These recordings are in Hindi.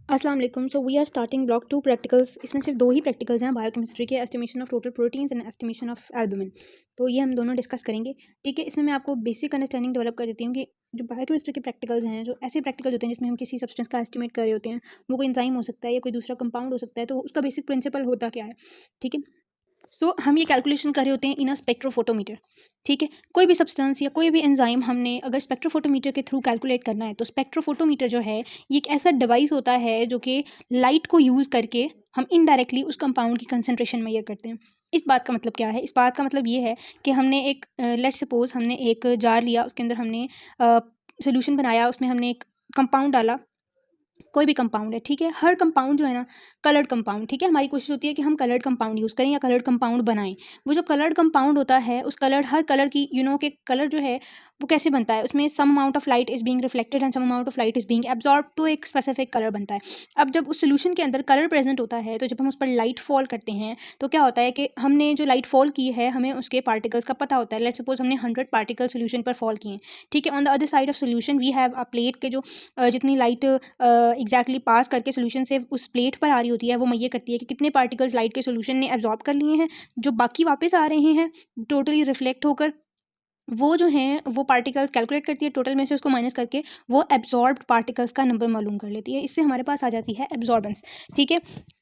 अस्सलाम वालेकुम। So we are starting block 2 practicals. इसमें सिर्फ 2 ही प्रैक्टिकल्स हैं, बायोकेमिस्ट्री के estimation of total proteins and estimation of albumin. तो ये हम दोनों डिस्कस करेंगे। ठीक है, इसमें मैं आपको बेसिक अंडरस्टैंडिंग डेवलप कर देती हूँ कि जो बायोकेमिस्ट्री के प्रैक्टिकल्स हैं, जो ऐसे प्रैक्टिकल होते हैं जिसमें हम किसी सब्सटेंस का एस्टिमेट कर रहे होते हैं, वो कोई एंजाइम हो सकता है या कोई दूसरा कंपाउंड हो सकता है, तो उसका बेसिक प्रिंसिपल होता क्या है। ठीक है, हम ये कैलकुलेशन कर रहे होते हैं इन अ स्पेक्ट्रोफोटोमीटर। ठीक है, कोई भी सब्सटेंस या कोई भी एंजाइम हमने अगर स्पेक्ट्रोफोटोमीटर के थ्रू कैलकुलेट करना है, तो स्पेक्ट्रोफोटोमीटर जो है ये एक ऐसा डिवाइस होता है जो कि लाइट को यूज़ करके हम इनडायरेक्टली उस कंपाउंड की कंसंट्रेशन मेजर करते हैं। इस बात का मतलब क्या है? इस बात का मतलब ये है कि हमने एक लेट्स सपोज हमने एक जार लिया, उसके अंदर हमने सोल्यूशन बनाया, उसमें हमने एक कंपाउंड डाला, कोई भी कंपाउंड है। ठीक है, हर कंपाउंड जो है ना कलर्ड कंपाउंड, ठीक है, हमारी कोशिश होती है कि हम कलर्ड कंपाउंड यूज़ करें या कलर्ड कंपाउंड बनाएं। वो जो कलर्ड कंपाउंड होता है, उस कलर हर कलर की के कलर जो है वो कैसे बनता है, उसमें some amount of light is being reflected and some amount of light is being absorb, तो एक स्पेसिफिक कलर बनता है। अब जब उस सोल्यूशन के अंदर कलर प्रेजेंट होता है, तो जब हम उस पर लाइट फॉल करते हैं, तो क्या होता है कि हमने जो लाइट फॉल की है हमें उसके पार्टिकल्स का पता होता है। लेट्स सपोज हमने 100 पार्टिकल सोल्यूशन पर फॉल किए हैं। ठीक है, on the other side of solution we have a plate के जो जितनी लाइट एग्जैक्टली पास करके सोल्यूशन से उस प्लेट पर आ रही होती है, वो मैयर करती है कि कितने पार्टिकल्स लाइट के सोल्यूशन ने एब्जॉर्ब कर लिए हैं, जो बाकी वापस आ रहे हैं टोटली रिफ्लेक्ट होकर। वो जो हैं वो पार्टिकल्स कैलकुलेट करती है, टोटल में से उसको माइनस करके वो एब्जॉर्ब्ड पार्टिकल्स का नंबर मालूम कर लेती है। इससे हमारे पास आ जाती है एब्जॉर्बेंस। ठीक है,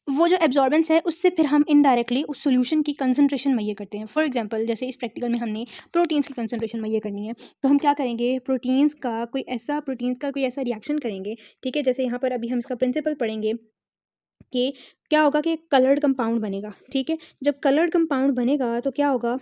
वो जो एब्जॉर्बेंस है उससे फिर हम इनडायरेक्टली उस सोल्यूशन की कंसंट्रेशन मैयर करते हैं। फॉर एग्जांपल जैसे इस प्रैक्टिकल में हमने प्रोटीन्स की कंसंट्रेशन मैयर करनी है, तो हम क्या करेंगे, प्रोटीन्स का कोई ऐसा रिएक्शन करेंगे। ठीक है, जैसे यहाँ पर अभी हम इसका प्रिंसिपल पढ़ेंगे कि क्या होगा कि कलर्ड कंपाउंड बनेगा। ठीक है, जब कलर्ड कंपाउंड बनेगा तो क्या होगा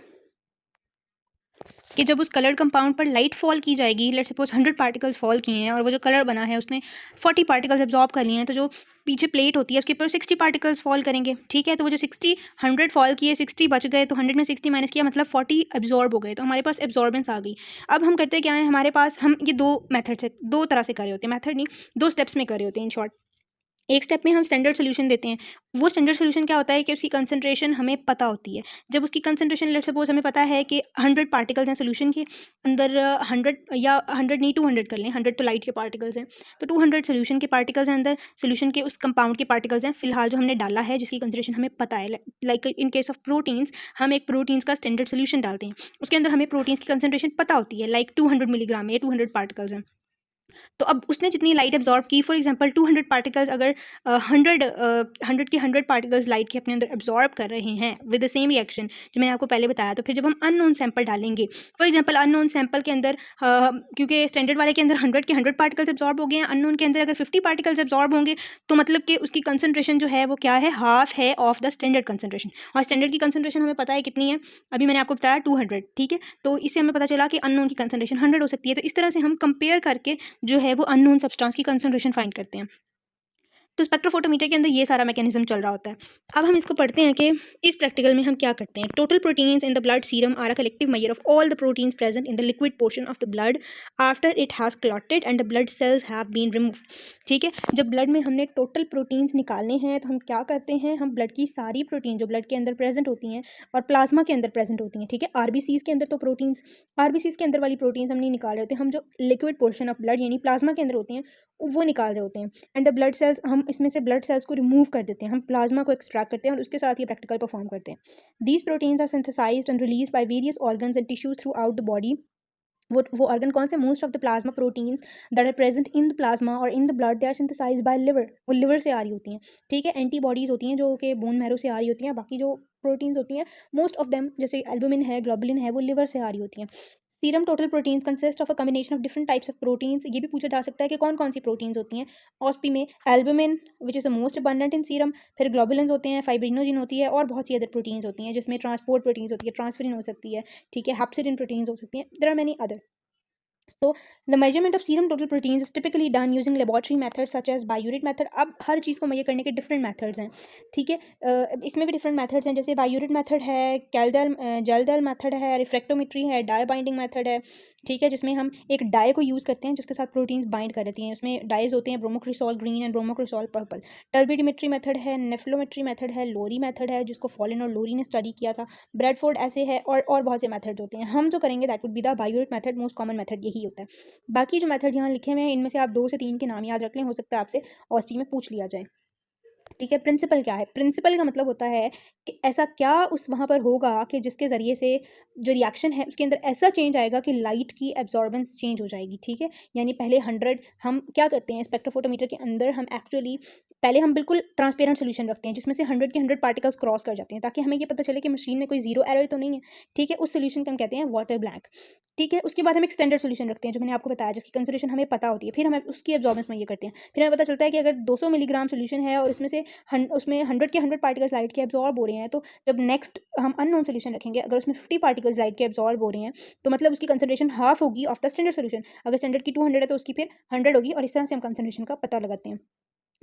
कि जब उस कलर्ड कंपाउंड पर लाइट फॉल की जाएगी, लेट्स सपोज 100 पार्टिकल्स फॉल किए हैं और वो जो कलर बना है उसने 40 पार्टिकल्स एब्जॉर्ब कर लिए हैं, तो जो पीछे प्लेट होती है उसके ऊपर 60 पार्टिकल्स फॉल करेंगे। ठीक है, तो वो जो 60 100 फॉल किए, 60 बच गए, तो 100 में 60 माइनस किया मतलब 40 एब्जॉर्ब हो गए, तो हमारे पास एब्जॉर्बेंस आ गई। अब हम करते क्या है, हमारे पास हम ये दो मेथड से दो तरह से कर रहे होते हैं, मेथड नहीं, दो स्टेप्स में कर रहे होते हैं इन शॉर्ट। एक स्टेप में हम स्टैंडर्ड सॉल्यूशन देते हैं। वो स्टैंडर्ड सॉल्यूशन क्या होता है कि उसकी कंसंट्रेशन हमें पता होती है। जब उसकी कंसंट्रेशन लेट्स सपोज हमें पता है कि 100 पार्टिकल्स हैं सॉल्यूशन के अंदर, 100 या 100 नहीं 200 कर लें, 100 तो लाइट के पार्टिकल्स हैं, तो 200 सॉल्यूशन के पार्टिकल्स हैं अंदर, सॉल्यूशन के उस कंपाउंड के पार्टिकल्स हैं फिलहाल जो हमने डाला है, जिसकी कंसंट्रेशन हमें पता है। Like in case of proteins, हम एक प्रोटीन्स का स्टैंडर्ड सॉल्यूशन डालते हैं, उसके अंदर हमें प्रोटीन्स की कंसंट्रेशन पता होती है, लाइक 200 मिलीग्राम है, 200 पार्टिकल्स हैं। तो अब उसने जितनी लाइट एब्जॉर्ब की, फॉर एग्जांपल 200 पार्टिकल्स अगर 100 पार्टिकल्स लाइट के अपने अंदर एब्जॉर्ब कर रहे हैं विद द सेम रिएक्शन जो मैंने आपको पहले बताया, तो फिर जब हम अननोन सैंपल डालेंगे, फॉर एग्जांपल अननोन सैंपल के अंदर क्योंकि स्टैंडर्ड वाले के अंदर 100 पार्टिकल्स एब्जॉर्ब हो गए हैं, अननोन के अंदर अगर 50 पार्टिकल्स एब्जॉर्ब होंगे, तो मतलब कि उसकी कंसंट्रेशन जो है वो क्या है, हाफ है ऑफ द स्टैंडर्ड कंसंट्रेशन। और स्टैंडर्ड की कंसंट्रेशन हमें पता है कितनी है, अभी मैंने आपको बताया 200। ठीक है, तो इससे हमें पता चला कि अननोन की कंसंट्रेशन 100 हो सकती है। तो इस तरह से हम कंपेयर करके जो है वो अननोन सब्सटेंस की कंसंट्रेशन फाइंड करते हैं। तो स्पेक्ट्रोफोटोमीटर के अंदर ये सारा मैकेनिज्म चल रहा होता है। अब हम इसको पढ़ते हैं कि इस प्रैक्टिकल में हम क्या करते हैं। Total proteins in the blood serum are a collective measure of all the proteins present in the liquid portion of the blood after it has clotted and the blood cells have been removed. ठीक है, जब ब्लड में हमने टोटल प्रोटीन्स निकालने हैं, तो हम क्या करते हैं, हम ब्लड की सारी प्रोटीन जो ब्लड के अंदर प्रेजेंट होती हैं और प्लाज्मा के अंदर प्रेजेंट होती हैं, ठीक है, आरबीसीज के अंदर तो प्रोटीन्स, आरबीसीज के अंदर वाली प्रोटीन्स हम नहीं निकाल रहे होते, हम जो लिक्विड पोर्शन ऑफ ब्लड यानी प्लाज्मा के अंदर होती हैं वो निकाल रहे होते हैं। एंड द ब्लड सेल्स, हम इसमें से ब्लड सेल्स को रिमूव कर देते हैं, हम प्लाज्मा को एक्सट्रैक्ट करते हैं और उसके साथ ये प्रैक्टिकल परफॉर्म करते हैं। These proteins are synthesised and release by various organs and tissues throughout the body. वो ऑर्गन कौन से, most of the plasma proteins that are present in the plasma और in the blood they are synthesised by liver, वो लिवर से आ रही होती हैं। ठीक है, एंटीबॉडीज होती हैं जो कि बोन मैरो से आ रही होती हैं, बाकी जो प्रोटीन्स होती हैं मोस्ट ऑफ देम जैसे एल्बुमिन है, ग्लोबुलिन है, वो लिवर से आ रही होती हैं। Serum total proteins consist of a combination of different types of proteins. ये भी पूछा जा सकता है कि कौन कौन सी प्रोटीन्स होती हैं। ऑस्पी में albumin which is the most abundant in serum, फिर ग्लोबुलिन्स होते हैं, फाइब्रिनोजिन होती है और बहुत सी अदर प्रोटीन्स होती हैं जिसमें ट्रांसपोर्ट प्रोटीन्स होती है, ट्रांसफरिन हो सकती है, ठीक है, हेप्सिडिन प्रोटीन्स हो सकती हैं, there are many other. So the measurement of serum total proteins is typically done using laboratory methods such as biuret method। अब हर चीज़ को मेजर करने के डिफरेंट मेथड्स हैं। ठीक है, इसमें भी डिफरेंट मेथड्स हैं, जैसे बायूरेट मेथड है, जेलडेल मेथड है, रिफ्रैक्टोमेट्री है, डाई बाइंडिंग मेथड है, ठीक है, जिसमें हम एक डाई को यूज़ करते हैं जिसके साथ प्रोटीन्स बाइंड कर देती हैं। उसमें डाइज होते हैं ब्रोमोक्रिसॉल ग्रीन एंड ब्रोमोक्रिसॉल पर्पल। टर्बिडिमेट्री मेथड है, नेफ्लोमेट्री मेथड है, लोरी मेथड है जिसको फॉलन और लोरी ने स्टडी किया था, ब्रैडफोर्ड ऐसे है और बहुत से मेथड्स होते हैं। हम जो करेंगे that would be the biuret method, most common method यही होता है। बाकी जो मेथड यहाँ लिखे हुए हैं इनमें से आप 2 से 3 के नाम याद रख लें, हो सकता है आपसे ऑस्पी में पूछ लिया जाए। ठीक है, प्रिंसिपल क्या है? प्रिंसिपल का मतलब होता है कि ऐसा क्या उस वहाँ पर होगा कि जिसके ज़रिए से जो रिएक्शन है उसके अंदर ऐसा चेंज आएगा कि लाइट की एब्जॉर्बेंस चेंज हो जाएगी। ठीक है, यानी पहले 100 हम क्या करते हैं स्पेक्ट्रोफोटोमीटर के अंदर, हम एक्चुअली पहले हम बिल्कुल ट्रांसपेरेंट सोल्यूशन रखते हैं जिसमें से 100 के 100 पार्टिकल्स क्रॉस कर जाते हैं ताकि हमें ये पता चले कि मशीन में कोई जीरो एरर तो नहीं है। ठीक है, उस सोल्यूशन को हम कहते हैं वाटर ब्लैक। ठीक है, उसके बाद हम एक स्टैंडर्ड सोल्यूशन रखते हैं जो मैंने आपको बताया जिसकी कंसंट्रेशन हमें पता होती है, फिर हम उसकी एब्जॉर्बेंस में ये करते हैं। फिर हमें पता चलता है कि अगर 200 मिलीग्राम सोल्यूशन है और उसमें से उसमें 100 के 100 पार्टिकल्स लाइट के एब्जॉर्ब हो रहे हैं, तो जब नेक्स्ट हम अननोन सोल्यूशन रखेंगे अगर उसमें 50 पार्टिकल्स लाइट के एब्जॉर्ब हो रहे हैं तो मतलब उसकी कंसंट्रेशन हाफ होगी ऑफ द स्टैंडर्ड सोल्यूशन। अगर स्टैंडर्ड की 200 है तो उसकी फिर 100 होगी और इस तरह से हम कंसंट्रेशन का पता लगाते हैं।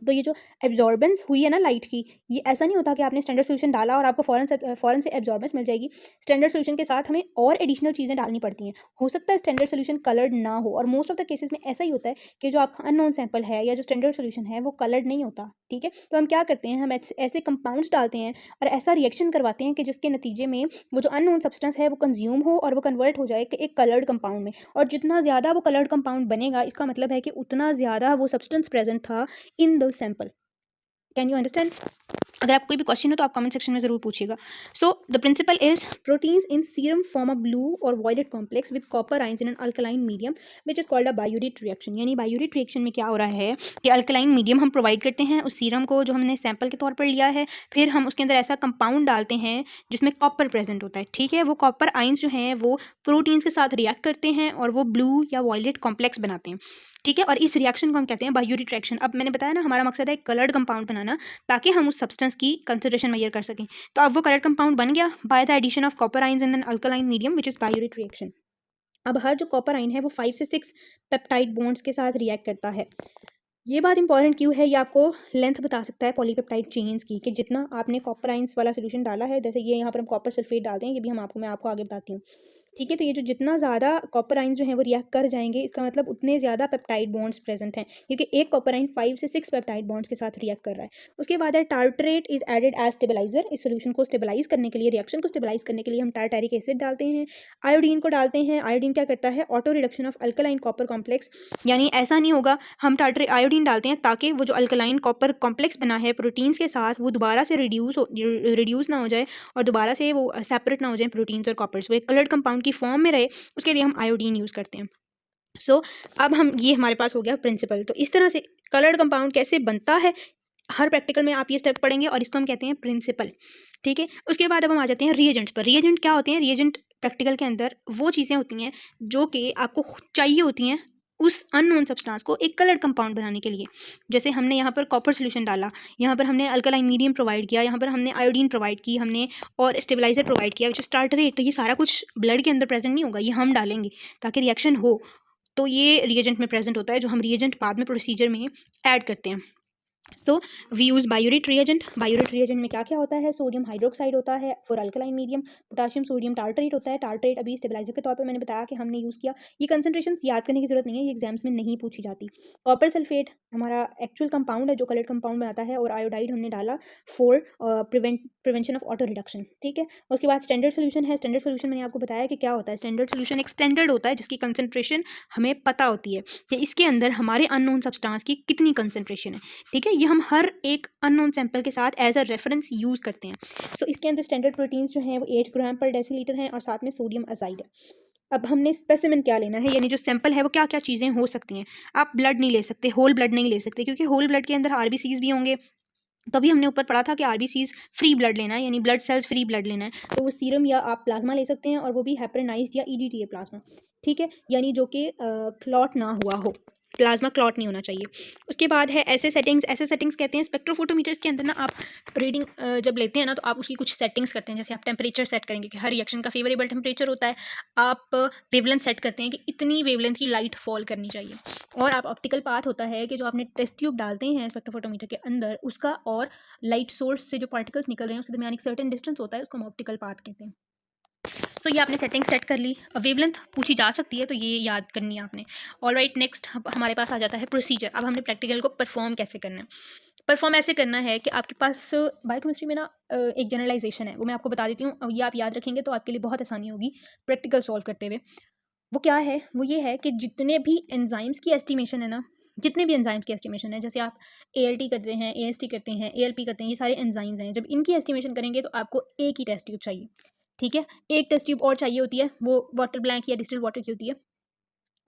तो ये जो एब्जॉर्बेंस हुई है ना लाइट की, ये ऐसा नहीं होता कि आपने स्टैंडर्ड सोल्यूशन डाला और आपको फ़ौरन से एब्जॉर्बेंस मिल जाएगी। स्टैंडर्ड सोल्यूशन के साथ हमें और एडिशनल चीज़ें डालनी पड़ती हैं। हो सकता है स्टैंडर्ड सोल्यूशन कलर्ड ना हो और मोस्ट ऑफ द केसेस में ऐसा ही होता है कि जो आपका अननोन सैंपल है या जो स्टैंडर्ड सोल्यूशन है वो कलर्ड नहीं होता। ठीक है, तो हम क्या करते हैं, हम ऐसे कंपाउंड्स डालते हैं और ऐसा रिएक्शन करवाते हैं कि जिसके नतीजे में वो जो अननोन सब्सटेंस है वो कंज्यूम हो और वो कन्वर्ट हो जाए कि एक कलर्ड कंपाउंड में। और जितना ज़्यादा वो कलर्ड कंपाउंड बनेगा इसका मतलब है कि उतना ज़्यादा वो सब्सटेंस प्रेजेंट था in the sample. Can you understand? अगर आपको कोई भी क्वेश्चन हो तो आप कमेंट सेक्शन में ज़रूर पूछिएगा। So the principle is proteins in serum form a blue और violet complex with copper ions in an alkaline medium which is called a biuret reaction. यानी बायोरेट रिएक्शन में क्या हो रहा है कि अल्कलाइन मीडियम हम प्रोवाइड करते हैं उस सीरम को जो हमने सैंपल के तौर पर लिया है, फिर हम उसके अंदर ऐसा कंपाउंड डालते हैं जिसमें कॉपर प्रेजेंट होता है। ठीक है, वो कॉपर आयंस जो हैं वो प्रोटीन्स के साथ रिएक्ट करते हैं और वो ब्लू या वॉयलेट कॉम्प्लेक्स बनाते हैं। ठीक है, और इस रिएक्शन को हम कहते हैं बायोरेट रिएक्शन। अब मैंने बताया ना हमारा मकसद है कलर्ड कंपाउंड बनाना ताकि हम उस सब्सटेंस की कंसंट्रेशन मेजर कर सकें। तो अब वो कलर कंपाउंड बन गया by the addition of copper ions in an alkaline medium which is biuret reaction. अब हर जो कॉपर आयन है वो 5 से 6 पेप्टाइड बॉन्ड्स के साथ रिएक्ट करता है। ये बात इंपॉर्टेंट क्यों है, ये आपको लेंथ बता सकता है पॉलीपेप्टाइड चेन्स की कि जितना आपने कॉपर आयंस वाला सोल्यूशन डाला है, जैसे ये यहाँ पर हम कॉपर सल्फेट डालते हैं, ये भी मैं आपको आगे बताती हूँ। ठीक है, तो ये जो जितना ज़्यादा कॉपर आयन जो है वो रिएक्ट कर जाएंगे इसका मतलब उतने ज़्यादा पेप्टाइड बॉन्ड्स प्रेजेंट हैं क्योंकि एक कॉपर आयन 5 से 6 पेप्टाइड बॉन्ड्स के साथ रिएक्ट कर रहा है। उसके बाद है tartrate is added as stabiliser. इस सोल्यूशन को स्टेबलाइज करने के लिए, रिएक्शन को स्टेबलाइज करने के लिए हम टार्टारिक एसिड डालते हैं, आयोडीन को डालते हैं। आयोडीन क्या करता है, auto reduction of alkaline copper complex. यानी ऐसा नहीं होगा, हम टार्टरी आयोडीन डालते हैं ताकि वो जो अल्कलाइन कॉपर कॉम्प्लेक्स बना है प्रोटीन्स के साथ वो दोबारा से रिड्यूस ना हो जाए और दोबारा से वो सेपरेट ना हो जाए प्रोटीन्स और कॉपर्स, वो एक कलर्ड कंपाउंड की फॉर्म में रहे, उसके लिए हम आयोडीन यूज़ करते हैं। सो अब हम ये हमारे पास हो गया प्रिंसिपल। तो इस तरह से कलर्ड कंपाउंड कैसे बनता है हर प्रैक्टिकल में आप ये स्टेप पढ़ेंगे और इसको हम कहते हैं प्रिंसिपल। ठीक है, उसके बाद अब हम आ जाते हैं रिएजेंट्स पर। रिएजेंट क्या होते हैं, रिएजेंट प्रैक्टिकल के अंदर वो चीज़ें होती हैं जो कि आपको चाहिए होती हैं उस अननोन सब्सटेंस को एक कलर्ड कंपाउंड बनाने के लिए। जैसे हमने यहाँ पर कॉपर सोल्यूशन डाला, यहाँ पर हमने अल्कलाइन मीडियम प्रोवाइड किया, यहाँ पर हमने आयोडीन प्रोवाइड की हमने और स्टेबलाइजर प्रोवाइड किया विच इज टार्टरेट। तो ये सारा कुछ ब्लड के अंदर प्रेजेंट नहीं होगा, ये हम डालेंगे ताकि रिएक्शन हो। तो ये रिएजेंट में प्रेजेंट होता है जो हम रिएजेंट बाद में प्रोसीजर में ऐड करते हैं। तो वी यूज़ बायोरेट रिएजेंट। बायोरेट रिएजेंट में क्या क्या होता है, सोडियम हाइड्रोक्साइड होता है for alkaline medium, potassium sodium tartrate होता है। टार्टरेट अभी स्टेबलाइजर के तौर पे मैंने बताया कि हमने यूज़ किया। ये कंसंट्रेशंस याद करने की जरूरत नहीं है, ये एग्जाम्स में नहीं पूछी जाती। कॉपर सल्फेट हमारा एक्चुअल कंपाउंड है जो कलर्ड कंपाउंड में आता है और आयोडाइड हमने डाला for prevention of auto reduction. ठीक है, उसके बाद स्टैंडर्ड सोल्यूशन है। स्टैंडर्ड सोल्यूशन मैंने आपको बताया कि क्या होता है। स्टैंडर्ड सोल्यूशन एक स्टैंडर्ड होता है जिसकी कंसंट्रेशन हमें पता होती है कि इसके अंदर हमारे अननोन सब्सटेंस की कितनी कंसंट्रेशन है। ठीक है, ये हम हर एक अननोन सैंपल के साथ एज अ रेफरेंस यूज़ करते हैं। सो इसके अंदर स्टैंडर्ड प्रोटीन्स जो हैं वो 8 ग्राम पर डेसीलीटर हैं और साथ में सोडियम अजाइड है। अब हमने स्पेसिमेन क्या लेना है, यानी जो सैंपल है वो क्या क्या चीज़ें हो सकती हैं। आप ब्लड नहीं ले सकते, होल ब्लड नहीं ले सकते क्योंकि होल ब्लड के अंदर आरबीसीज भी होंगे। तभी हमने ऊपर पढ़ा था कि आरबीसीज फ्री ब्लड लेना है, यानी ब्लड सेल्स फ्री ब्लड लेना है। तो वो सीरम या आप प्लाज्मा ले सकते हैं और वो भी हेपरेनाइज्ड या ईडीटीए प्लाज्मा। ठीक है, यानी जो कि क्लॉट ना हुआ हो, प्लाज्मा क्लॉट नहीं होना चाहिए। उसके बाद है ऐसे सेटिंग्स कहते हैं स्पेक्ट्रोफोटोमीटर्स के अंदर ना आप रीडिंग जब लेते हैं ना तो आप उसकी कुछ सेटिंग्स करते हैं। जैसे आप टेम्परेचर सेट करेंगे कि हर रिएक्शन का फेवरेबल टेम्परेचर होता है। आप वेवलेंथ सेट करते हैं कि इतनी वेवलेंथ की लाइट फॉल करनी चाहिए। और आप ऑप्टिकल पाथ होता है कि जो आपने टेस्ट ट्यूब डालते हैं स्पेक्ट्रोफोटोमीटर के अंदर उसका और लाइट सोर्स से जो पार्टिकल्स निकल रहे हैं उसके दरमियान एक सर्टेन डिस्टेंस होता है, उसको हम ऑप्टिकल पाथ कहते हैं। सो ये आपने सेटिंग सेट कर ली। वेवलेंथ पूछी जा सकती है तो ये याद करनी है आपने। ऑलराइट, नेक्स्ट हमारे पास आ जाता है प्रोसीजर। अब हमने प्रैक्टिकल को परफॉर्म कैसे करना है। परफॉर्म ऐसे करना है कि आपके पास बायोकेमिस्ट्री में ना एक जनरलाइजेशन है, वो मैं आपको बता देती हूँ। ये आप याद रखेंगे तो आपके लिए बहुत आसानी होगी प्रैक्टिकल सॉल्व करते हुए। वो क्या है, वो ये है कि जितने भी एंजाइम्स की एस्टिमेशन है ना, जितने भी एंजाइम्स की एस्टिमेशन है, जैसे आप ALT करते हैं, AST करते हैं, ALP करते हैं, ये सारे एंजाइम्स हैं। जब इनकी एस्टिमेशन करेंगे तो आपको एक ही टेस्ट ट्यूब चाहिए, ठीक है। एक टेस्ट ट्यूब और चाहिए होती है, वो वाटर ब्लैंक या डिस्टिल्ड वाटर की होती है,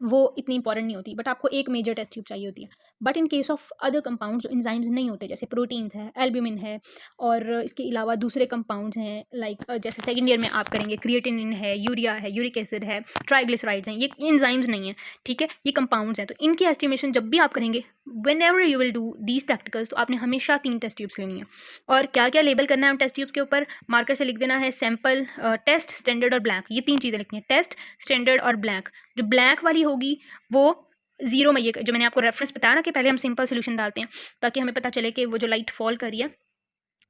वो इतनी इंपॉर्टेंट नहीं होती, बट आपको एक मेजर टेस्ट ट्यूब चाहिए होती है। But in case of other compound जो एंजाइम्स नहीं होते, जैसे प्रोटीन्स है, एल्ब्यूमिन है, और इसके अलावा दूसरे कंपाउंड्स हैं, लाइक जैसे सेकंड ईयर में आप करेंगे क्रिएटिनिन है, यूरिया है, यूरिक एसिड है, ट्राइग्लिसराइड्स हैं, ये एंजाइम्स नहीं है, ठीक है, ये कंपाउंड्स हैं। तो इनकी एस्टिमेशन जब भी आप करेंगे, when ever you will do these practicals, तो आपने हमेशा 3 टेस्ट ट्यूब्स लेनी है। और क्या क्या लेबल करना है हम टेस्ट ट्यूब्स के ऊपर, मार्कर से लिख देना है सैम्पल, टेस्ट, स्टैंडर्ड और ब्लैंक। ये 3 चीज़ें लिखनी है, टेस्ट, स्टैंडर्ड और ब्लैंक। जो ब्लैक वाली होगी वो जीरो में, ये जो मैंने आपको रेफरेंस बताया ना कि पहले हम सिंपल सोल्यूशन डालते हैं ताकि हमें पता चले कि वो जो लाइट फॉल कर रही है,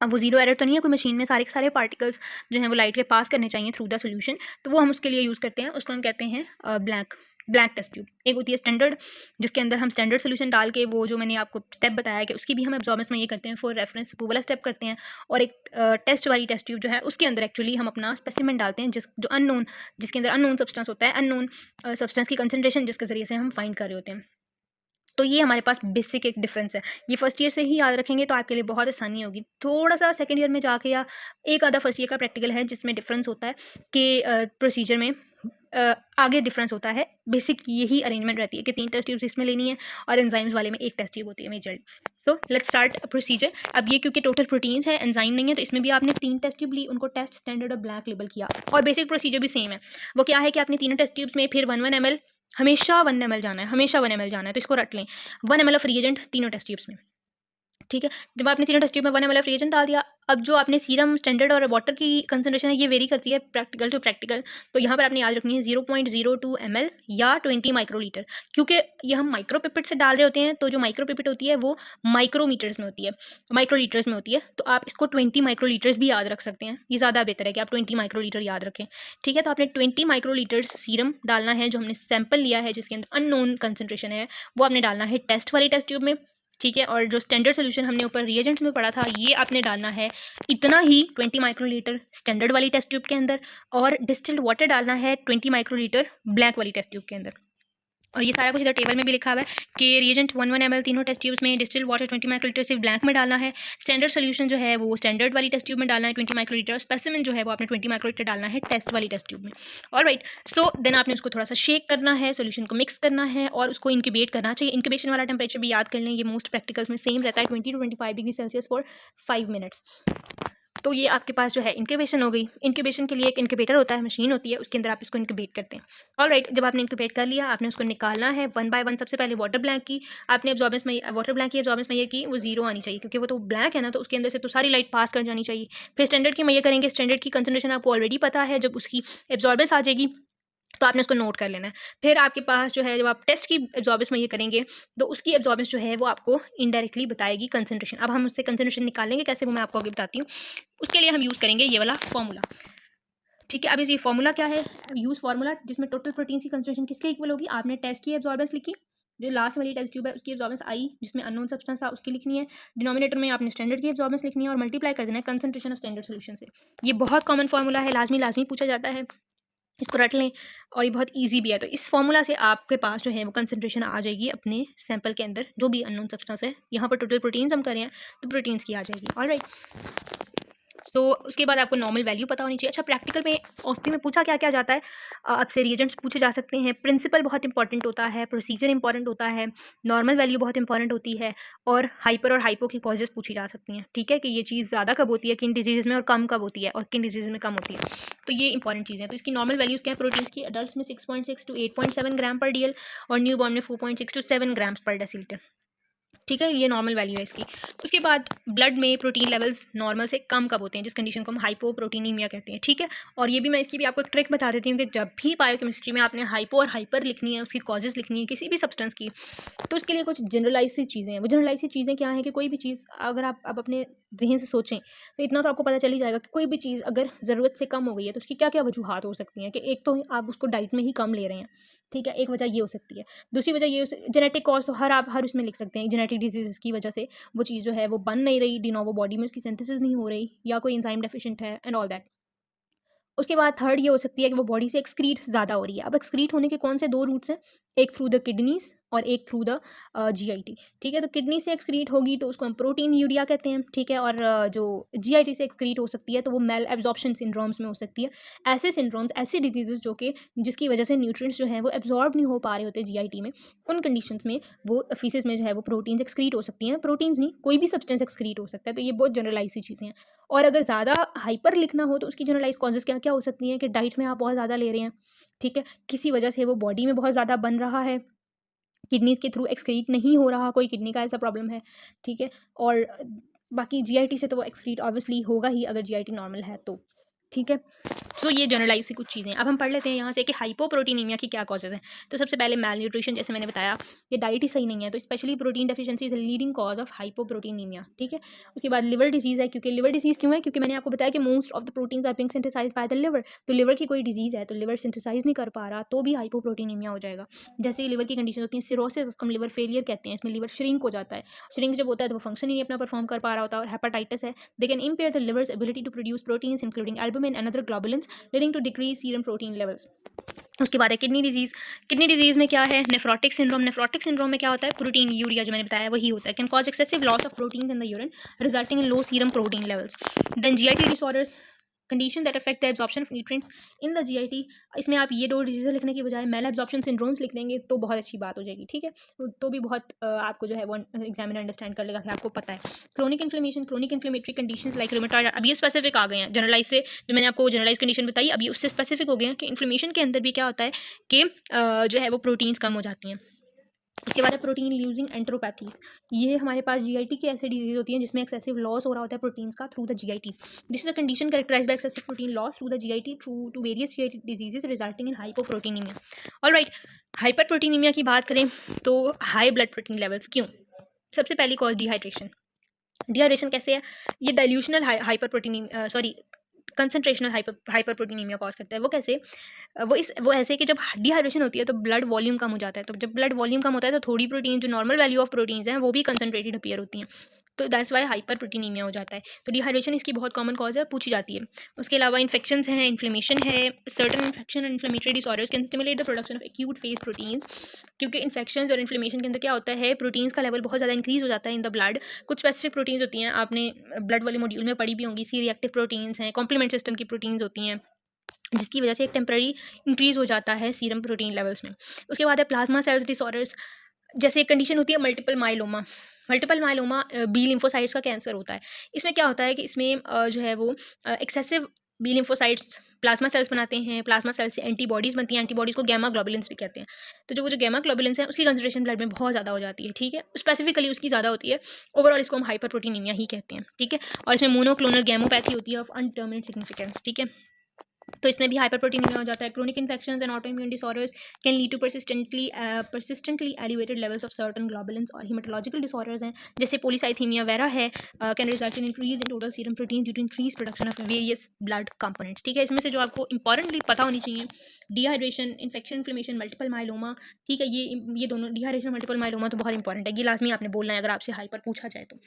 अब वो जीरो एरर तो नहीं है, कोई मशीन में सारे के सारे पार्टिकल्स जो हैं वो लाइट के पास करने चाहिए थ्रू द सोल्यूशन, तो वो हम उसके लिए यूज़ करते हैं, उसको हम कहते हैं ब्लैक टेस्ट ट्यूब। एक होती है स्टैंडर्ड, जिसके अंदर हम स्टैंडर्ड सोल्यूशन डाल के वो जो मैंने आपको स्टेप बताया कि उसकी भी हम एब्जॉर्बेंस में ये करते हैं, फॉर रेफरेंस वो वाला स्टेप करते हैं। और एक टेस्ट वाली टेस्ट ट्यूब जो है उसके अंदर एक्चुअली हम अपना स्पेसिमेन डालते हैं, जो अननोन, जिसके अंदर अननोन सब्सटेंस होता है, अननोन सब्सटेंस की कंसनट्रेशन जिसके ज़रिए से हम फाइंड कर रहे होते हैं। तो ये हमारे पास बेसिक एक डिफरेंस है। ये फर्स्ट ईयर से ही याद रखेंगे तो आपके लिए बहुत आसानी होगी। थोड़ा सा सेकंड ईयर में जाके या एक आधा फर्स्ट ईयर का प्रैक्टिकल है जिसमें डिफरेंस होता है कि प्रोसीजर में आगे डिफरेंस होता है। बेसिक यही अरेंजमेंट रहती है कि 3 टेस्ट ट्यूब्स इसमें लेनी है और एंजाइम्स वाले में एक टेस्ट ट्यूब होती है majorly. So let's start procedure. अब ये क्योंकि टोटल प्रोटीन्स है, एंजाइम नहीं है, तो इसमें भी आपने 3 टेस्ट ट्यूब ली, उनको टेस्ट, स्टैंडर्ड और ब्लैक लेबल किया। और बेसिक प्रोसीजर भी सेम है। वो क्या है कि आपने तीनों टेस्ट ट्यूब्स में फिर 1 ml, हमेशा 1 ml जाना है, हमेशा 1 ml जाना है, तो इसको रट लें। 1 ml ऑफ रिएजेंट तीनों टेस्ट ट्यूब्स में, ठीक है। जब आपने तीनों टेस्ट ट्यूब में 1 ml ऑफ रिएजेंट डाल दिया, अब जो आपने सीरम, स्टैंडर्ड और वाटर की कंसंट्रेशन है ये वेरी करती है प्रैक्टिकल टू प्रैक्टिकल, तो यहाँ पर आपने याद रखनी है 0.02 ml या 20 माइक्रोलीटर। क्योंकि ये हम माइक्रोपिपेट से डाल रहे होते हैं, तो जो माइक्रोपिपेट होती है वो माइक्रोमीटर्स में होती है, माइक्रोलीटर्स में होती है, तो आप इसको 20 माइक्रोलीटर्स भी याद रख सकते हैं। ये ज़्यादा बेहतर है कि आप 20 माइक्रोलीटर याद रखें, ठीक है। तो आपने 20 माइक्रोलीटर्स सीरम डालना है, जो हमने सैंपल लिया है जिसके अंदर अननोन कंसनट्रेशन है, वो आपने डालना है टेस्ट वाली टेस्ट ट्यूब में, ठीक है। और जो स्टैंडर्ड सोल्यूशन हमने ऊपर रिएजेंट्स में पढ़ा था, ये आपने डालना है इतना ही 20 माइक्रोलीटर स्टैंडर्ड वाली टेस्ट ट्यूब के अंदर, और डिस्टिल्ड वाटर डालना है 20 माइक्रोलीटर ब्लैक वाली टेस्ट ट्यूब के अंदर। और ये सारा कुछ इधर टेबल में भी लिखा हुआ है कि रिएजेंट 1 ml तीनों टेस्ट ट्यूब्स में, डिस्टिल्ड वाटर 20 माइक्रोलीटर सिर्फ ब्लैंक में डालना है, स्टैंडर्ड सोल्यूशन जो है वो स्टैंडर्ड वाली टेस्ट ट्यूब में डालना है 20 माइक्रोलीटर, स्पेसिमेन जो है वो आपने 20 माइक्रोलीटर डालना है टेस्ट वाली टेस्ट ट्यूब में। ऑलराइट, सो देन आपने उसको थोड़ा सा शेक करना है, सोल्यूशन को मिक्स करना है और उसको इंक्यूबेट करना चाहिए। इंक्यूबेशन वाला टेम्परेचर भी याद कर लें, ये मोस्ट प्रैक्टिकल्स में सेम रहता है, 20 to 25 degree Celsius for 5 minutes. तो ये आपके पास जो है इंक्यूबेशन हो गई। इंक्यूबेशन के लिए एक इंक्यूबेटर होता है, मशीन होती है, उसके अंदर आप इसको इंक्यूबेट करते हैं। ऑलराइट, जब आपने इंक्यूबेट कर लिया, आपने उसको निकालना है 1 by 1। सबसे पहले वाटर ब्लैंक की आपने एब्जॉर्बेंस में, वाटर ब्लैंक की एब्जॉर्बेंस में ये की वो 0 आनी चाहिए, क्योंकि वो तो ब्लैंक है ना, तो उसके अंदर से तो सारी लाइट पास कर जानी चाहिए। फिर स्टैंडर्ड की मैया करेंगे, स्टैंडर्ड की कंसंट्रेशन आपको ऑलरेडी पता है, जब उसकी एब्जॉर्बेंस आ जाएगी तो आपने उसको नोट कर लेना है। फिर आपके पास जो है, जब आप टेस्ट की एब्जॉर्बेंस में ये करेंगे तो उसकी एब्जॉर्बेंस जो है वो आपको इनडायरेक्टली बताएगी कंसंट्रेशन। अब हम उससे कंसंट्रेशन निकालेंगे कैसे, वो मैं आपको आगे बताती हूँ। उसके लिए हम यूज़ करेंगे ये वाला फॉर्मूला, ठीक है। अब ये फॉर्मूला क्या है, यूज़ फार्मूला, जिसमें टोटल प्रोटीन की कंसंट्रेशन किसके इक्वल होगी। आपने टेस्ट की एब्जॉर्बेंस लिखी, जो लास्ट वाली टेस्ट ट्यूब है उसकी एब्जॉर्बेंस आई, जिसमें अननोन सब्सटेंस था, उसकी लिखनी है। डिनोमिनेटर में आपने स्टैंडर्ड की एब्जॉर्बेंस लिखनी है और मल्टीप्लाई कर देना है कंसंट्रेशन ऑफ स्टैंडर्ड सोल्यूशन से। ये बहुत कॉमन फार्मूला है, लाजमी पूछा जाता है, इसको रट लें। और ये बहुत इजी भी है, तो इस फॉर्मूला से आपके पास जो है वो कंसंट्रेशन आ जाएगी अपने सैंपल के अंदर, जो भी अननोन सब्सटेंस है। यहाँ पर टोटल प्रोटीन्स हम कर रहे हैं तो प्रोटीन्स की आ जाएगी। ऑलराइट, तो उसके बाद आपको नॉर्मल वैल्यू पता होनी चाहिए। अच्छा, प्रैक्टिकल में ऑस्पी में पूछा क्या क्या जाता है, आपसे रिएजेंट्स पूछे जा सकते हैं, प्रिंसिपल बहुत इंपॉर्टेंट होता है, प्रोसीजर इंपॉर्टेंट होता है, नॉर्मल वैल्यू बहुत इंपॉर्टेंट होती है, और हाइपर और हाइपो की कॉजेज पूछी जा सकती हैं, ठीक है, कि ये चीज़ ज़्यादा कब होती है किन डिजीज़ में और कम कब होती है और किन डिजीज़ में कम होती है। तो ये इंपॉर्टेंट चीज़ें हैं। तो इसकी नॉर्मल वैल्यूज़ क्या है प्रोटीन्स की, अडल्ट में 6.6 to 8.7 ग्राम पर DL और न्यू बॉर्न में 4.6 to 7 ग्राम्स पर डेसीलीटर। ठीक है, ये नॉर्मल वैल्यू है इसकी। उसके बाद ब्लड में प्रोटीन लेवल्स नॉर्मल से कम कब होते हैं, जिस कंडीशन को हम हाइपोप्रोटीनीमिया कहते हैं। ठीक है, और ये भी मैं इसकी भी आपको एक ट्रिक बता देती हूँ कि जब भी बायोकेमिस्ट्री में आपने हाइपो और हाइपर लिखनी है, उसकी कॉजेज लिखनी है किसी भी सब्सटेंस की, तो उसके लिए कुछ जनरलाइज सी चीज़ें हैं। वो जनरलाइज सी चीज़ें क्या हैं कि कोई भी चीज़ अगर आप अब अपने ज़हन से सोचें तो इतना तो आपको पता चल ही जाएगा कि कोई भी चीज़ अगर ज़रूरत से कम हो गई है तो उसकी क्या क्या वजूहत हो सकती हैं। कि एक तो आप उसको डाइट में ही कम ले रहे हैं, ठीक है, एक वजह ये हो सकती है। दूसरी वजह ये जेनेटिक कॉज, तो आप हर उसमें लिख सकते हैं जेनेटिक डिजीज़ की वजह से वो चीज़ जो है वो बन नहीं रही, डी नोवो बॉडी में उसकी सिंथेसिस नहीं हो रही, या कोई एंजाइम डेफिशिएंट है एंड ऑल दैट। उसके बाद थर्ड ये हो सकती है कि वो बॉडी से एक्सक्रीट ज़्यादा हो रही है। अब एक्सक्रीट होने के कौन से 2 रूट्स हैं, एक थ्रू द किडनीज़ और एक थ्रू द जीआईटी। ठीक है, तो किडनी से एक्सक्रीट होगी तो उसको हम प्रोटीन यूरिया कहते हैं। ठीक है, और जो जीआईटी से एक्सक्रीट हो सकती है तो वो मेल एब्जॉर्प्शन सिंड्रोम्स में हो सकती है। ऐसे सिंड्रोम्स, ऐसी डिजीज़ेज़ जो कि जिसकी वजह से न्यूट्रिएंट्स जो हैं वो एब्जॉर्ब नहीं हो पा रहे होते जीआईटी में, उन कंडीशंस में वो फीसेस में जो है वो प्रोटीन्स एक्सक्रीट हो सकती हैं। प्रोटीन्स नहीं, कोई भी सब्सटेंस एक्सक्रीट हो सकता है। तो ये बहुत जनरलाइज़ सी चीज़ें हैं। और अगर ज़्यादा हाइपर लिखना हो तो उसकी जनरलाइज़ कॉजेज़ क्या-क्या हो सकती हैं कि डाइट में आप बहुत ज़्यादा ले रहे हैं, ठीक है? किसी वजह से वो बॉडी में बहुत ज़्यादा बन रहा है, किडनीज़ के थ्रू एक्सक्रीट नहीं हो रहा, कोई किडनी का ऐसा प्रॉब्लम है, ठीक है? और बाकी जीआईटी से तो वो एक्सक्रीट ऑब्वियसली होगा ही अगर जीआईटी नॉर्मल है तो, ठीक है? सो ये जनरलाइज़ सी कुछ चीज़ें हैं। अब हम पढ़ लेते हैं यहाँ से कि हाइपोप्रोटीनीमिया की क्या कॉजेज़ हैं। तो सबसे पहले मैल न्यूट्रिशन, जैसे मैंने बताया, ये डाइट ही सही नहीं है, तो specially protein deficiency is a leading cause of hypoproteinaemia, ठीक है? उसके बाद लिवर डिजीज़ है, क्योंकि लिवर डिजीज़ क्यों है? क्योंकि मैंने आपको बताया कि most of the proteins are being synthesised by the liver. तो लिवर की कोई डिजीज़ है, तो लिवर सिंथेसाइज़ नहीं कर पा रहा, तो भी हाइपोप्रोटीनीमिया हो जाएगा। जैसे ही लिवर की कंडीशन होती है सिरोसिस, उसको हम लिवर फेलियर कहते हैं, इसमें लिवर श्रिंक हो जाता है। श्रिंक जब होता है तो वो फंक्शन ही नहीं अपना परफॉर्म कर पा रहा होता। और हेपेटाइटिस है, they can impair the liver's ability to produce proteins including albumin and other globulins leading to decrease serum protein levels. उसके बाद है किडनी डिजीज़। किडनी डिजीज़ में क्या है? Nephrotic syndrome. नेफ्रोटिक सिंड्रोम में क्या होता है? प्रोटीन यूरिया जो मैंने बताया वही होता है। Can cause excessive loss of proteins in the urine resulting in low serum protein levels. Then GIT disorders, condition that affect the absorption of nutrients in the GIT. इसमें आप ये 2 डिजीज़ लिखने की बजाय मेल एब्जॉर्प्शन सिंड्रोम्स लिख देंगे तो बहुत अच्छी बात हो जाएगी, ठीक है? तो भी बहुत आपको जो है वो एग्जामिनर अंडरस्टैंड कर लेगा कि आपको पता है। Chronic inflammation, chronic inflammatory conditions like rheumatoid, अब ये स्पेसिफिक आ गए हैं जनरलाइज से। जो मैंने आपको जनरलाइज कंडीशन बताई अभी उससे स्पेसिफिक हो गए हैं कि इन्फ्लेमेशन के अंदर भी क्या होता है कि जो है वो प्रोटीन्स कम हो जाती हैं। उसके बाद है प्रोटीन लूजिंग एंट्रोपैथीज। ये हमारे पास जीआईटी की ऐसी डिजीज होती है जिसमें एक्सेसिव लॉस हो रहा होता है प्रोटीन्स का through the GIT. This is a condition characterised by excessive protein loss through the GIT through to various GIT diseases resulting in hypoproteinaemia. Alright, hyper proteinaemia की बात करें तो हाई ब्लड प्रोटीन लेवल्स क्यों? सबसे पहली कॉज डिहाइड्रेशन। डिहाइड्रेशन कैसे है? ये dilutional hyper protein sorry concentrational hyper proteinaemia cause करता है। वो कैसे? वो ऐसे कि जब डिहाइड्रेशन होती है तो ब्लड वॉल्यूम कम हो जाता है। तो जब ब्लड वॉल्यूम कम होता है तो थोड़ी प्रोटीन जो नॉर्मल वैल्यू ऑफ प्रोटीन्स हैं वो भी कंसंट्रेटेड अपीयर होती हैं। तो दैट्स वाई हाइपर प्रोटीनीमिया हो जाता है। तो डिहाइड्रेशन इसकी बहुत कॉमन कॉज है, पूछी जाती है। उसके अलावा इन्फेक्शंस हैं, इन्फ्लेमेशन है। Certain infection and inflammatory disorders can stimulate the production of acute phase proteins. क्योंकि इन्फेक्शंस और इन्फ्लेमेशन के अंदर क्या होता है, प्रोटीन्स का लेवल बहुत ज़्यादा इंक्रीज हो जाता है इन द ब्लड। कुछ स्पेसिफिक प्रोटीन्स होती हैं, आपने ब्लड वाले मॉड्यूल में पढ़ी भी होंगी, सी रिएक्टिव प्रोटीन्स हैं, कॉम्प्लीमेंट सिस्टम की प्रोटीन्स होती हैं, जिसकी वजह से एक टेम्पररी इंक्रीज हो जाता है सीरम प्रोटीन लेवल्स में। उसके बाद है प्लाज्मा सेल्स डिसऑर्डर्स। जैसे एक कंडीशन होती है multiple myeloma. Multiple myeloma B lymphocytes का कैंसर होता है। इसमें क्या होता है कि इसमें जो है वो excessive B lymphocytes plasma cells बनाते हैं। प्लाज्मा सेल्स से एंटीबॉडीज़ बनती हैं, एंटीबॉडीज़ को गैमा ग्लोबुलिन्स भी कहते हैं। तो जो वो जो गैमा ग्लोबुलिन्स हैं उसकी कंसंट्रेशन ब्लड में बहुत ज़्यादा हो जाती है, ठीक है? स्पेसिफिकली उसकी ज़्यादा होती है। ओवरऑल इसको हम हाइपर प्रोटीनीमिया ही कहते हैं, ठीक है? और इसमें मोनोक्लोनल गैमोपैथी होती है ऑफ अनडिटरमिन्ड सिग्निफिकेंस, ठीक है? तो इसमें भी हाइपर प्रोटीनीमिया हो जाता है। Chronic infections and autoimmune disorders can lead to persistently elevated levels of certain globulins. और हीमेटोलॉजिकल डिसऑर्डर्स हैं जैसे पॉलीसाइथेमिया वगैरह है, can result in increase in total serum protein due to increase production of various blood components, ठीक है? इसमें से जो आपको इंपॉर्टेंटली पता होनी चाहिए, dehydration, infection, inflammation, multiple myeloma, ठीक है? ये दोनों, डिहाइड्रेशन, मल्टीपल माइलोमा तो बहुत इंपॉर्टेंट है, ये लाजमी आपने बोलना है अगर आपसे हाइपर पूछा जाए तो,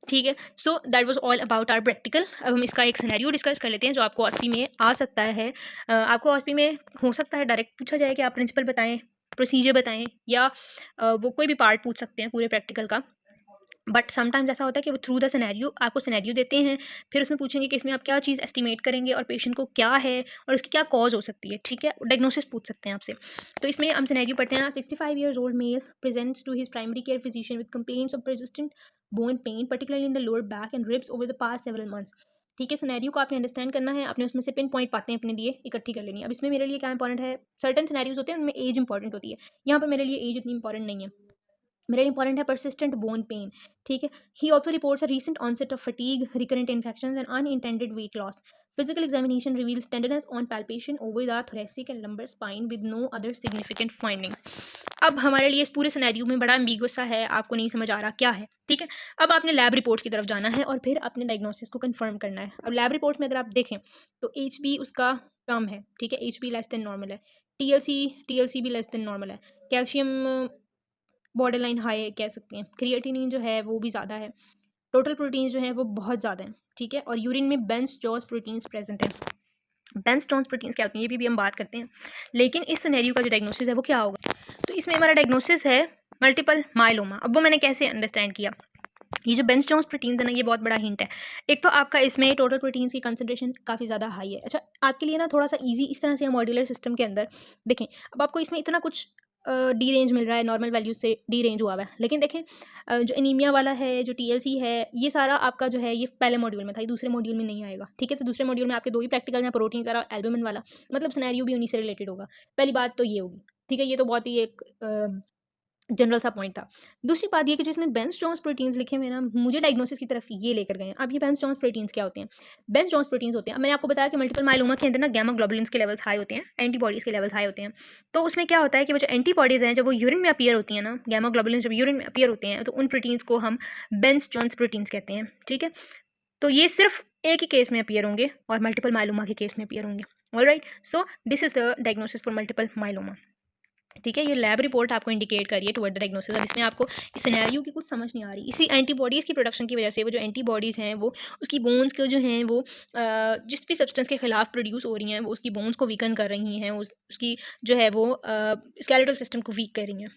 ठीक है? So that was all about our practical. अब हम इसका एक सिनेरियो डिस्कस कर लेते हैं जो आपको 80 में आ सकता है। आपको OSPI में हो सकता है डायरेक्ट पूछा जाए कि आप प्रिंसिपल बताएं, प्रोसीजर बताएं, या वो कोई भी पार्ट पूछ सकते हैं पूरे प्रैक्टिकल का। बट समटाइम्स ऐसा होता है कि वो थ्रू द सिनेरियो आपको सिनेरियो देते हैं, फिर उसमें पूछेंगे कि इसमें आप क्या चीज़ एस्टिमेट करेंगे और पेशेंट को क्या है और उसकी क्या कॉज हो सकती है, ठीक है? डायग्नोसिस पूछ सकते हैं आपसे। तो इसमें हम सिनेरियो पढ़ते हैं। 65 years old male presents to his primary care physician with complaints of persistent bone pain particularly in the lower back and ribs over the past several months। ठीक है, सिनेरियो को आपने अंडरस्टैंड करना है, आपने उसमें से पिन पॉइंट बातें अपने लिए इकट्ठी कर लेनी है। अब इसमें मेरे लिए क्या इंपॉर्टेंट है, सर्टन सिनेरियोज होते हैं उनमें एज इंपॉर्टेंट होती है, यहाँ पर मेरे लिए एज इतनी इंपॉर्टेंट नहीं है। मेरा इंपॉर्टेंट है परसिस्टेंट बोन पेन, ठीक है। He also reports a recent onset of fatigue, recurrent infection and unintended weight loss. Physical examination reveals tenderness on palpation over the thoracic and lumbar spine with no other significant findings. अब हमारे लिए इस पूरे सिनेरियो में बड़ा एम्बिगुअस सा है, आपको नहीं समझ आ रहा क्या है, ठीक है। अब आपने लैब रिपोर्ट की तरफ जाना है और फिर अपने डायग्नोसिस को कंफर्म करना है। अब लैब रिपोर्ट में अगर आप देखें तो एच बी उसका कम है, ठीक है, H be less than normal है, टी एल सी भी लेस देन नॉर्मल है, कैल्शियम बॉर्डर लाइन हाई कह सकते हैं, क्रिएटिनिन जो है वो भी ज़्यादा है, टोटल प्रोटीन्स जो है वो बहुत ज़्यादा हैं, ठीक है, और यूरिन में बेंस जॉस प्रोटीन्स प्रेजेंट हैं। बेंस जॉन्स प्रोटीन्स क्या होती हैं ये भी हम बात करते हैं, लेकिन इस सिनेरियो का जो डायग्नोसिस है वो क्या होगा। तो इसमें हमारा डायग्नोसिस है मल्टीपल माइलोमा। अब वो मैंने कैसे अंडरस्टैंड किया, ये जो बेंस जॉन्स प्रोटीन्स है ना, ये बहुत बड़ा हिंट है। एक तो आपका इसमें टोटल प्रोटीन्स की कंसंट्रेशन काफ़ी ज़्यादा हाई है। अच्छा, आपके लिए ना थोड़ा सा इजी इस तरह से मॉड्यूलर सिस्टम के अंदर देखें, अब आपको इसमें इतना कुछ डी रेंज मिल रहा है, नॉर्मल वैल्यूज से डी रेंज हुआ हुआ है, लेकिन देखें जो एनीमिया वाला है, जो टीएलसी है, ये सारा आपका जो है ये पहले मॉड्यूल में था, ये दूसरे मॉड्यूल में नहीं आएगा, ठीक है। तो दूसरे मॉड्यूल में आपके दो ही प्रैक्टिकल हैं, प्रोटीन वाला, एल्बुमिन वाला, मतलब सिनेरियो भी उन्हीं से रिलेटेड होगा। पहली बात तो ये होगी, ठीक है, ये तो बहुत ही एक जनरल सा पॉइंट था। दूसरी बात ये कि जिसमें बेंस जॉन्स प्रोटीन्स लिखे हुए ना, मुझे डायग्नोसिस की तरफ ये लेकर गए हैं। अब ये बेंस जॉन्स प्रोटीन्स क्या होते हैं? बेंस जॉन्स प्रोटीन्स होते हैं, मैंने आपको बताया कि मल्टीपल माइलोमा के अंदर ना गामा ग्लोबुलिन्स के लेवल्स हाई होते हैं, एंटीबॉडीज़ के लेवल्स हाई होते हैं। तो उसमें क्या होता है कि वो जो एंटीबॉडीज़ हैं जब वो यूरिन में अपीयर होती हैं ना, गामा ग्लोबुलिन्स जब यूरिन में अपीयर होते हैं तो उन प्रोटीन्स को हम बेंस जॉन्स प्रोटीन्स कहते हैं, ठीक है। तो ये सिर्फ एक ही केस में अपीयर होंगे और मल्टीपल माइलोमा के केस में अपीयर होंगे। Alright, so this is the diagnosis for multiple myeloma, ठीक है। ये लैब रिपोर्ट आपको इंडिकेट कर रही है टुवर्ड द डायग्नोसिस। अब इसमें आपको इस सिनेरियो की कुछ समझ नहीं आ रही, इसी एंटीबॉडीज़ की प्रोडक्शन की वजह से वो जो एंटीबॉडीज़ हैं वो उसकी बोन्स को जो हैं वो जिस भी सब्सटेंस के खिलाफ प्रोड्यूस हो रही हैं वो उसकी बोन्स को वीकन कर रही हैं, उसकी जो है वो स्केलेटल सिस्टम को वीक कर रही हैं,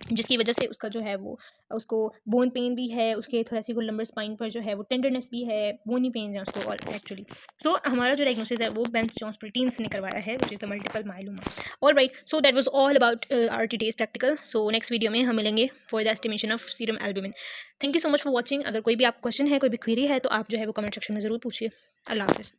जिसकी वजह से उसका जो है वो उसको बोन पेन भी है, उसके थोरेसिक लंबर स्पाइन पर जो है वो टेंडरनेस भी है, बोनी पेन है उसको और एक्चुअली। सो हमारा जो डायग्नोसिस है वो बेंस जॉन्स प्रोटीन्स ने करवाया है, which is the multiple myeloma. Alright, so that was all about our today's practical. So next video में हम मिलेंगे for the estimation of serum albumin. Thank you so much for watching. अगर कोई भी आपको क्वेश्चन है, कोई भी क्वेरी है तो आप जो है वो कमेंट सेक्शन में ज़रूर पूछिए। अल्लाह हाफ़िज़।